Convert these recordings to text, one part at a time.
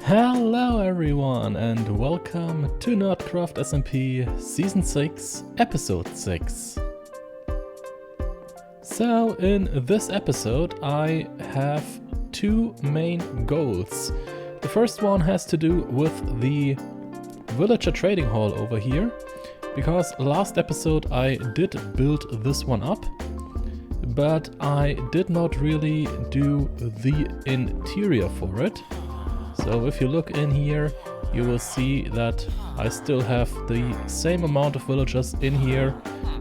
Hello everyone and welcome to Nerdcraft SMP Season 6, Episode 6. So in this episode I have two main goals. The first one has to do with the villager trading hall over here, because last episode I did build this one up, but I did not really do the interior for it. So if you look in here, you will see that I still have the same amount of villagers in here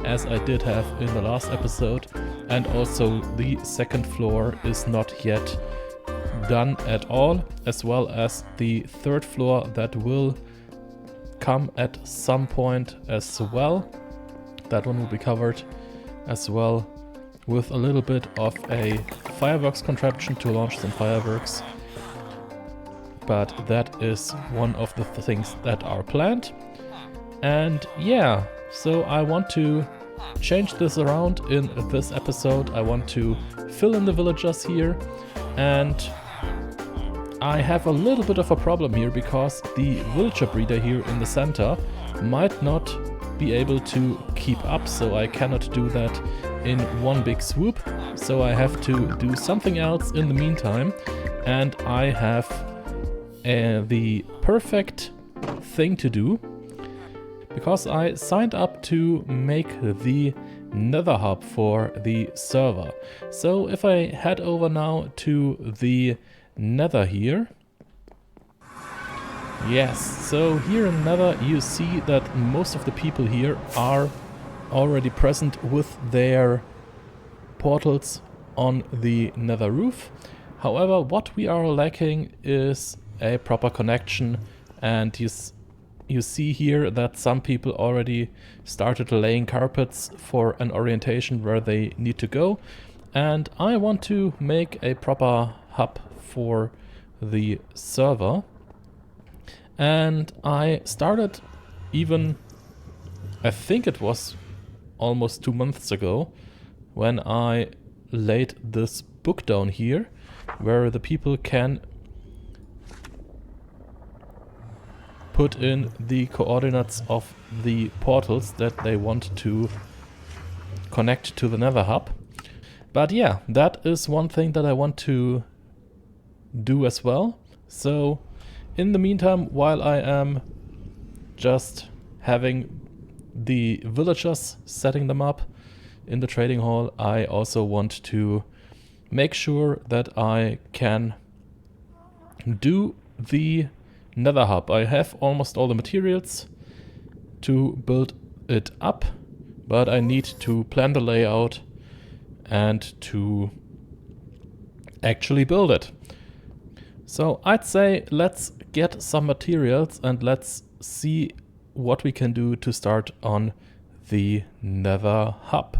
as I did have in the last episode, and also the second floor is not yet done at all, as well as the third floor that will come at some point as well. That one will be covered as well with a little bit of a fireworks contraption to launch some fireworks. But that is one of the things that are planned. And yeah, so I want to change this around in this episode. I want to fill in the villagers here, and I have a little bit of a problem here because the villager breeder here in the center might not be able to keep up, so I cannot do that in one big swoop. So I have to do something else in the meantime, and I have the perfect thing to do, because I signed up to make the Nether hub for the server. So if I head over now to the Nether here, yes, so here in Nether you see that most of the people here are already present with their portals on the Nether roof. However, what we are lacking is a proper connection, and you see here that some people already started laying carpets for an orientation where they need to go, and I want to make a proper hub for the server. And I started even, I think it was almost 2 months ago, when I laid this book down here where the people can put in the coordinates of the portals that they want to connect to the Nether hub. But yeah, that is one thing that I want to do as well. So in the meantime, while I am just having the villagers setting them up in the trading hall, I also want to make sure that I can do the Nether hub. I have almost all the materials to build it up, but I need to plan the layout and to actually build it. So I'd say let's get some materials and let's see what we can do to start on the Nether hub.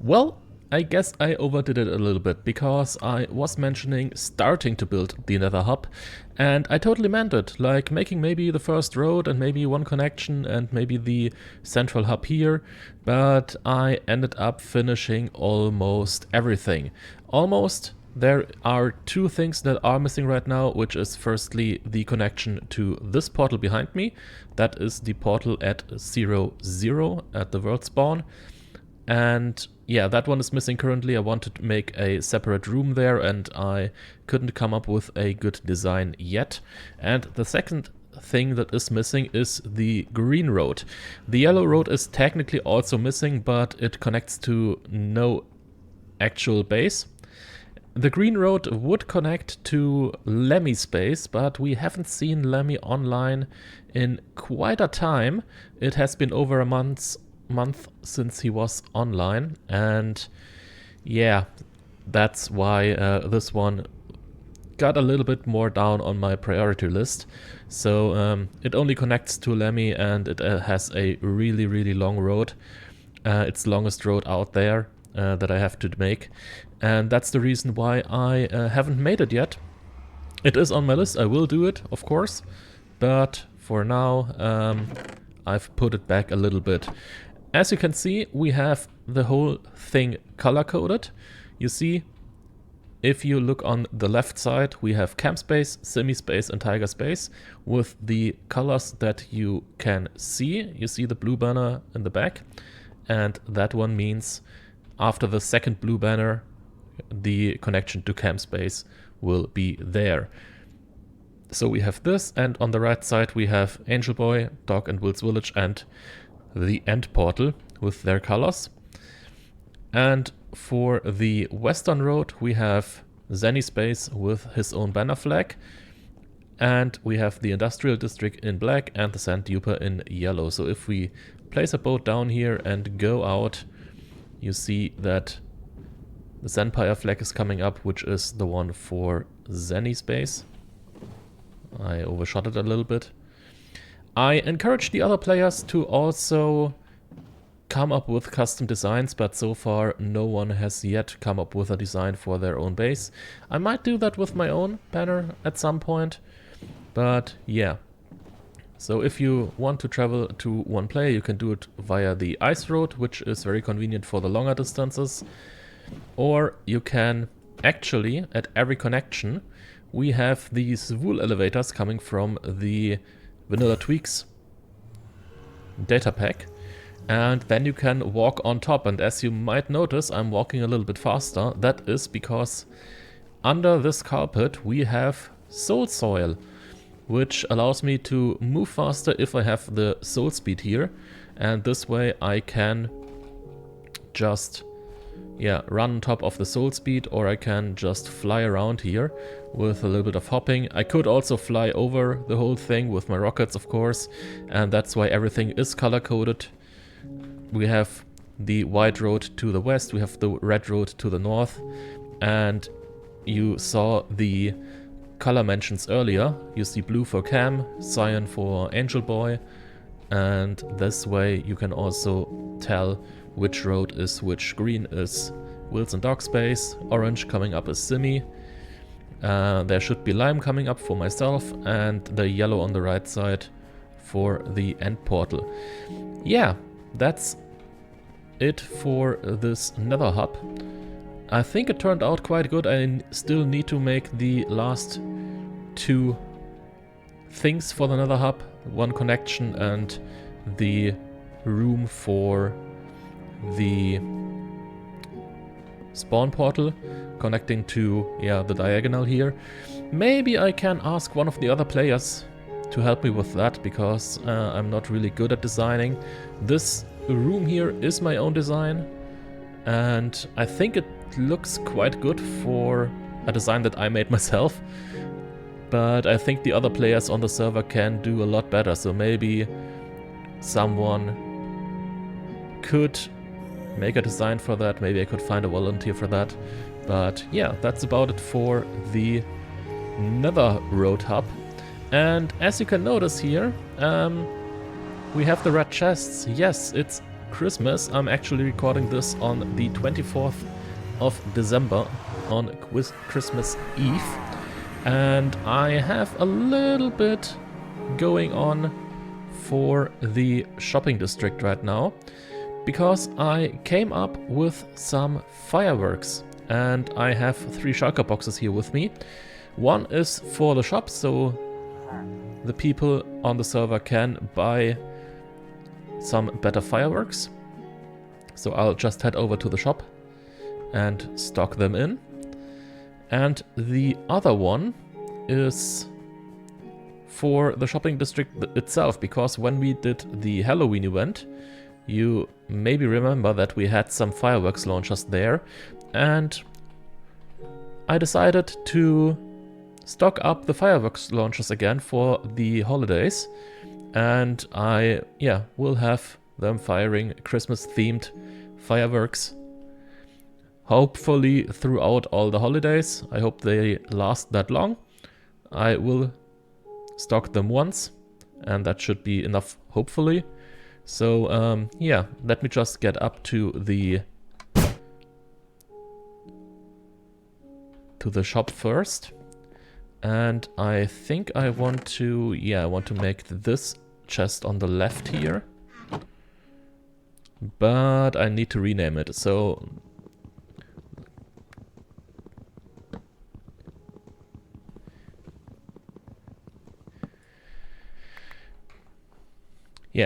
Well, I guess I overdid it a little bit, because I was mentioning starting to build the Nether hub, and I totally meant it, like making maybe the first road and maybe one connection and maybe the central hub here, but I ended up finishing almost everything. Almost. There are two things that are missing right now, which is firstly the connection to this portal behind me. That is the portal at 0, 0 at the world spawn. And yeah, that one is missing currently. I wanted to make a separate room there, and I couldn't come up with a good design yet. And the second thing that is missing is the green road. The yellow road is technically also missing, but it connects to no actual base. The green road would connect to Lemmy's base, but we haven't seen Lemmy online in quite a time. It has been over a month since he was online, and yeah, that's why this one got a little bit more down on my priority list. So it only connects to Lemmy, and it has a really long road. It's the longest road out there that I have to make, and that's the reason why I haven't made it yet. It is on my list. I will do it, of course, but for now I've put it back a little bit. As you can see, we have the whole thing color-coded. You see, if you look on the left side, we have camp space, semi space, and tiger space with the colors that you can see. You see the blue banner in the back, and that one means after the second blue banner, the connection to camp space will be there. So we have this, and on the right side we have Angel Boy, Dog and Will's Village, and the end portal with their colors. And for the western road we have Zenny Space with his own banner flag, and we have the industrial district in black and the sand duper in yellow. So if we place a boat down here and go out, you see that the Zenpire flag is coming up, which is the one for Zenny Space. I overshot it a little bit. I encourage the other players to also come up with custom designs, but so far no one has yet come up with a design for their own base. I might do that with my own banner at some point, but yeah. So if you want to travel to one player, you can do it via the ice road, which is very convenient for the longer distances. Or you can actually, at every connection, we have these wool elevators coming from the Vanilla Tweaks data pack, and then you can walk on top. And as you might notice, I'm walking a little bit faster. That is because under this carpet we have soul soil, which allows me to move faster if I have the soul speed here, and this way I can just run on top of the soul speed, or I can just fly around here with a little bit of hopping. I could also fly over the whole thing with my rockets, of course, and that's why everything is color-coded. We have the white road to the west, we have the red road to the north, and you saw the color mentions earlier. You see blue for Cam, cyan for Angel Boy, and this way you can also tell which road is which. Green is Wills and Dog Space, orange coming up is Simi. There should be lime coming up for myself, and the yellow on the right side for the end portal. Yeah, that's it for this Nether hub. I think it turned out quite good. I still need to make the last two things for the Nether hub, one connection and the room for the spawn portal connecting to the diagonal here. Maybe I can ask one of the other players to help me with that, because I'm not really good at designing. This room here is my own design, and I think it looks quite good for a design that I made myself, but I think the other players on the server can do a lot better. So maybe someone could make a design for that. Maybe I could find a volunteer for that. But yeah, that's about it for the Nether Road hub. And as you can notice here, we have the red chests. Yes, it's Christmas. I'm actually recording this on the 24th of December on Christmas Eve. And I have a little bit going on for the shopping district right now, because I came up with some fireworks, and I have 3 shulker boxes here with me. One is for the shop, so the people on the server can buy some better fireworks. So I'll just head over to the shop and stock them in. And the other one is for the shopping district itself, because when we did the Halloween event, you maybe remember that we had some fireworks launchers there, and I decided to stock up the fireworks launchers again for the holidays, and I will have them firing Christmas themed fireworks hopefully throughout all the holidays. I hope they last that long. I will stock them once, and that should be enough, hopefully. So let me just get up to the shop first. And I think I want to make this chest on the left here. But I need to rename it, so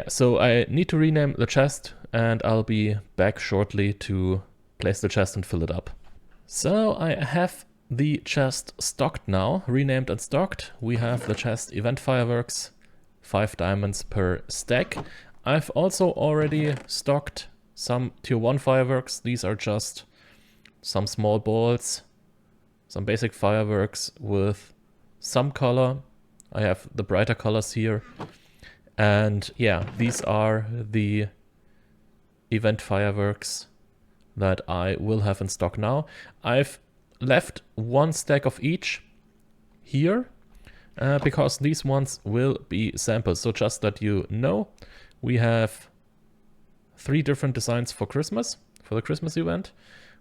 so I need to rename the chest, and I'll be back shortly to place the chest and fill it up. So I have the chest stocked now, renamed and stocked. We have the chest event fireworks, 5 diamonds per stack. I've also already stocked some tier 1 fireworks. These are just some small balls, some basic fireworks with some color. I have the brighter colors here. And these are the event fireworks that I will have in stock now. I've left 1 stack of each here because these ones will be samples. So just that you know, we have 3 different designs for Christmas, for the Christmas event.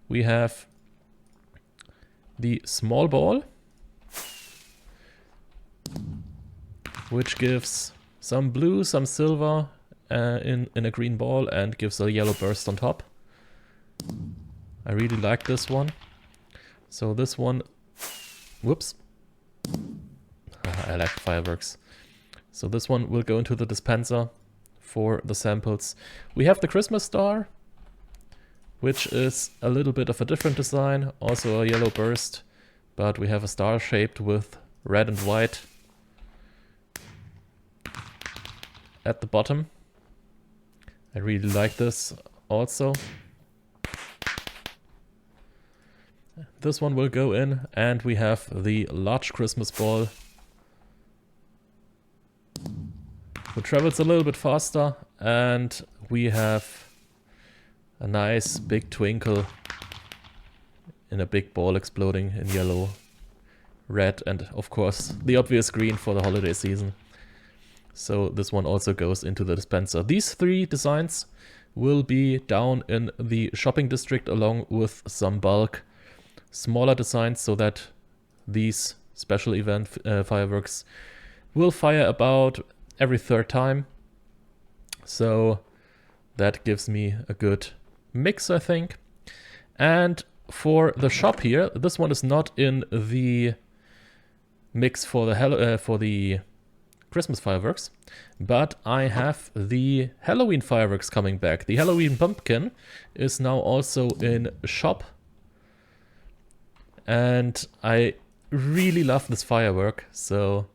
We have the small ball, which gives some blue, some silver in a green ball, and gives a yellow burst on top. I really like this one. So this one, whoops, I like fireworks. So this one will go into the dispenser for the samples. We have the Christmas star, which is a little bit of a different design, also a yellow burst, but we have a star shaped with red and white at the bottom. I really like this also. This one will go in, and we have the large Christmas ball, who travels a little bit faster, and we have a nice big twinkle in a big ball exploding in yellow, red, and of course the obvious green for the holiday season. So this one also goes into the dispenser. These 3 designs will be down in the shopping district along with some bulk smaller designs, so that these special event fireworks will fire about every 3rd time. So that gives me a good mix, I think. And for the shop here, this one is not in the mix for the Christmas fireworks, but I have the Halloween fireworks coming back. The Halloween pumpkin is now also in shop, and I really love this firework, so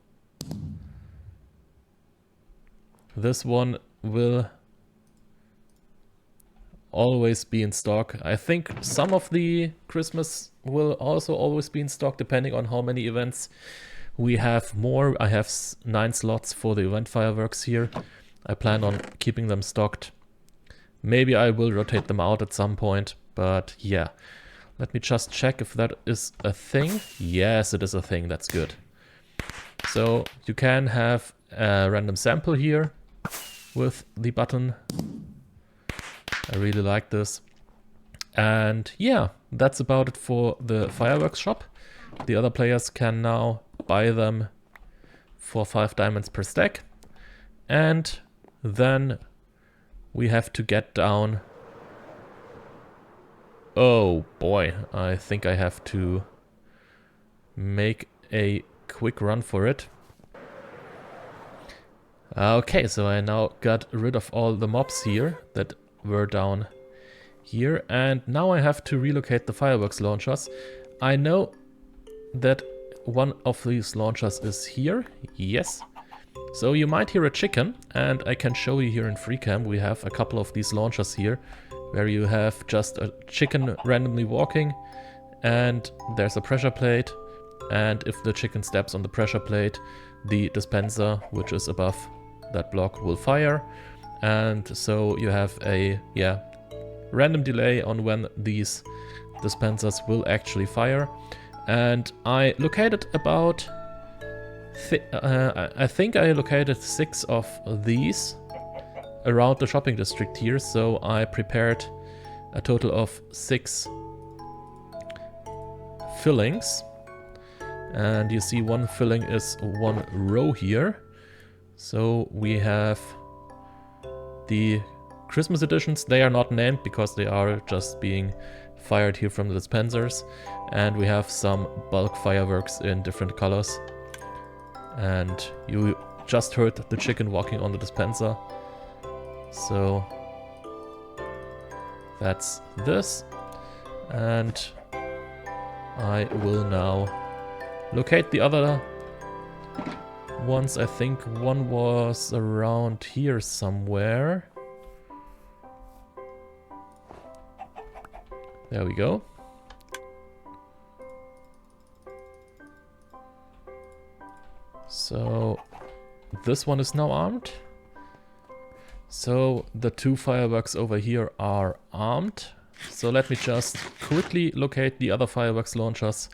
this one will always be in stock. I think some of the Christmas will also always be in stock, depending on how many events we have more. I have 9 slots for the event fireworks here. I plan on keeping them stocked. Maybe I will rotate them out at some point, but yeah. Let me just check if that is a thing. Yes, it is a thing. That's good. So you can have a random sample here with the button. I really like this. And yeah, that's about it for the fireworks shop. The other players can now buy them for 5 diamonds per stack. And then we have to get down. Oh boy, I think I have to make a quick run for it. Okay, so I now got rid of all the mobs here that were down here, and now I have to relocate the fireworks launchers. I know that one of these launchers is here, yes. So you might hear a chicken, and I can show you here in FreeCam. We have a couple of these launchers here, where you have just a chicken randomly walking, and there's a pressure plate, and if the chicken steps on the pressure plate, the dispenser, which is above that block, will fire. And so you have a random delay on when these dispensers will actually fire. And I located about I think I located 6 of these around the shopping district here, so I prepared a total of 6 fillings. And you see one filling is 1 row here. So we have the Christmas editions. They are not named because they are just being fired here from the dispensers. And we have some bulk fireworks in different colors. And you just heard the chicken walking on the dispenser. So that's this. And I will now locate the other ones. I think one was around here somewhere. There we go. So this one is now armed. So the 2 fireworks over here are armed. So let me just quickly locate the other fireworks launchers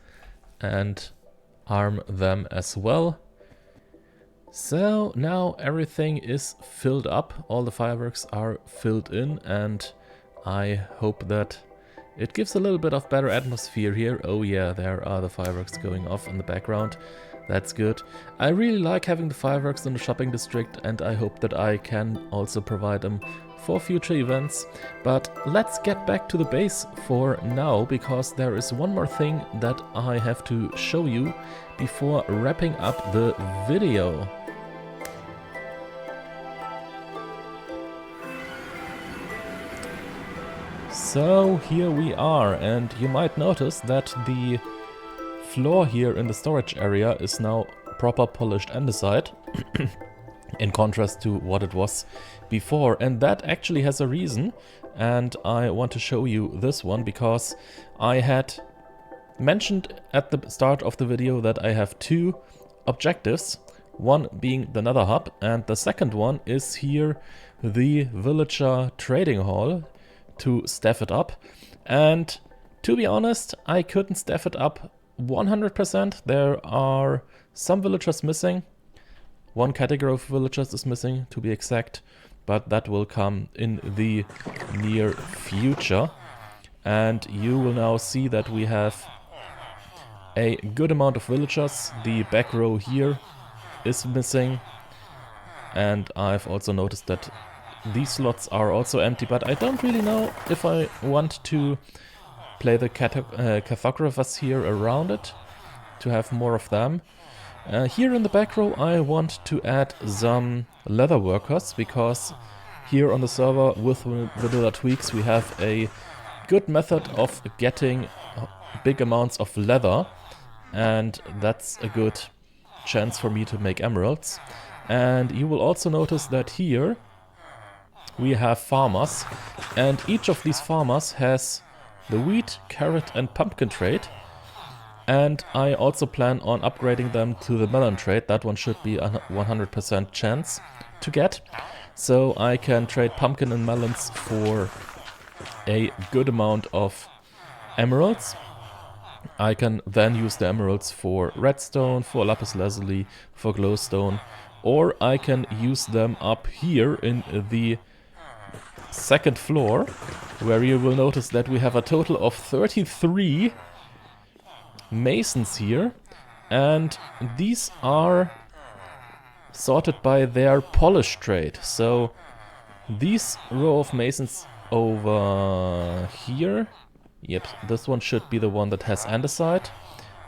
and arm them as well. So now everything is filled up. All the fireworks are filled in, and I hope that it gives a little bit of better atmosphere here. Oh yeah, there are the fireworks going off in the background. That's good. I really like having the fireworks in the shopping district, and I hope that I can also provide them for future events. But let's get back to the base for now, because there is one more thing that I have to show you before wrapping up the video. So here we are, and you might notice that the floor here in the storage area is now proper polished andesite in contrast to what it was before, and that actually has a reason, and I want to show you this one because I had mentioned at the start of the video that I have 2 objectives, one being the Nether hub, and the second one is here the villager trading hall, to staff it up. And to be honest, I couldn't staff it up 100%. There are some villagers missing. One category of villagers is missing, to be exact, but that will come in the near future. And you will now see that we have a good amount of villagers. The back row here is missing, and I've also noticed that these slots are also empty, but I don't really know if I want to play the cartographers here around it to have more of them. Here in the back row I want to add some leather workers, because here on the server with vanilla tweaks we have a good method of getting big amounts of leather, and that's a good chance for me to make emeralds. And you will also notice that here we have farmers, and each of these farmers has the wheat, carrot and pumpkin trait. And I also plan on upgrading them to the melon trait. That one should be a 100% chance to get. So I can trade pumpkin and melons for a good amount of emeralds. I can then use the emeralds for redstone, for lapis lazuli, for glowstone, or I can use them up here in the second floor, where you will notice that we have a total of 33 masons here, and these are sorted by their polish trade. So these row of masons over here, yep, this one should be the one that has andesite,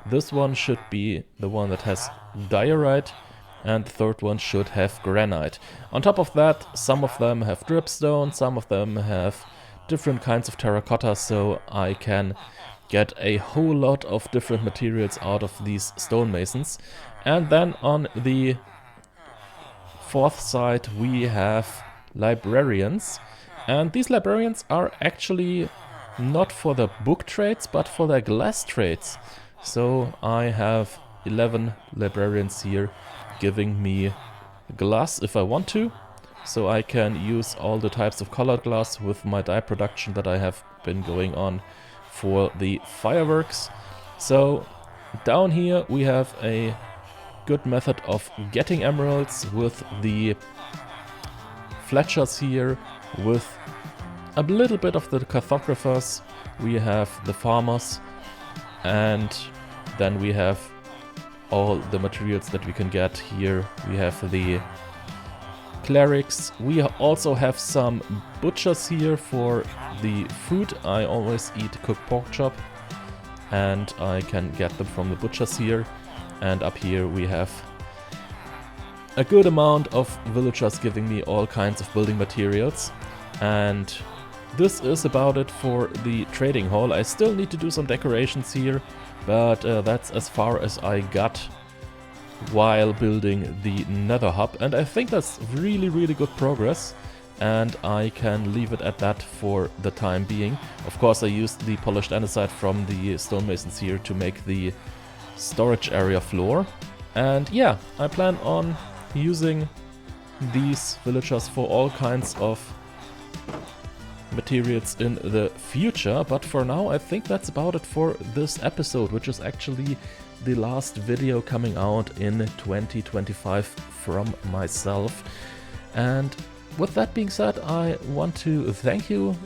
this one should be the one that has diorite, and the third one should have granite. On top of that, some of them have dripstone, some of them have different kinds of terracotta, so I can get a whole lot of different materials out of these stonemasons. And then on the fourth side we have librarians, and these librarians are actually not for the book trades but for their glass trades. So I have 11 librarians here giving me glass if I want to, so I can use all the types of colored glass with my dye production that I have been going on for the fireworks. So down here we have a good method of getting emeralds with the fletchers here, with a little bit of the cartographers, we have the farmers, and then we have all the materials that we can get here. We have the clerics, we also have some butchers here for the food. I always eat cooked pork chop, and I can get them from the butchers here. And up here we have a good amount of villagers giving me all kinds of building materials. And this is about it for the trading hall. I still need to do some decorations here, but that's as far as I got while building the Nether hub, and I think that's really good progress, and I can leave it at that for the time being. Of course, I used the polished andesite from the stonemasons here to make the storage area floor, and yeah, I plan on using these villagers for all kinds of materials in the future, but for now I think that's about it for this episode, which is actually the last video coming out in 2025 from myself. And with that being said, I want to thank you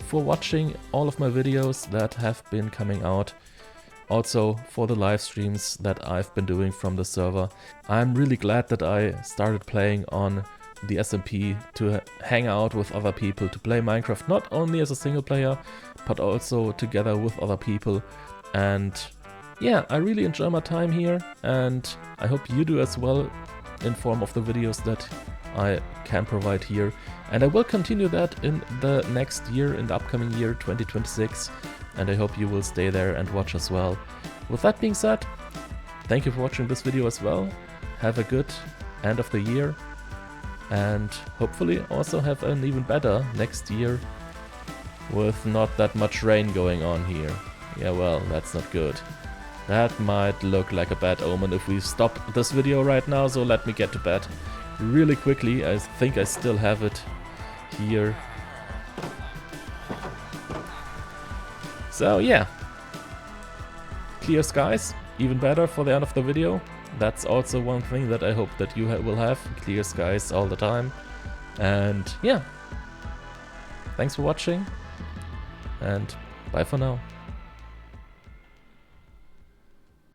for watching all of my videos that have been coming out, also for the live streams that I've been doing from the server. I'm really glad that I started playing on the SMP to hang out with other people, to play Minecraft not only as a single player but also together with other people. And yeah, I really enjoy my time here, and I hope you do as well, in form of the videos that I can provide here. And I will continue that in the next year, in the upcoming year 2026, and I hope you will stay there and watch as well. With that being said, thank you for watching this video as well. Have a good end of the year, and hopefully also have an even better next year with not that much rain going on here. Yeah, well, that's not good. That might look like a bad omen if we stop this video right now, so let me get to bed really quickly. I think I still have it here. So yeah, clear skies, even better for the end of the video. That's also one thing that I hope that you will have, clear skies all the time. And yeah, thanks for watching, and bye for now.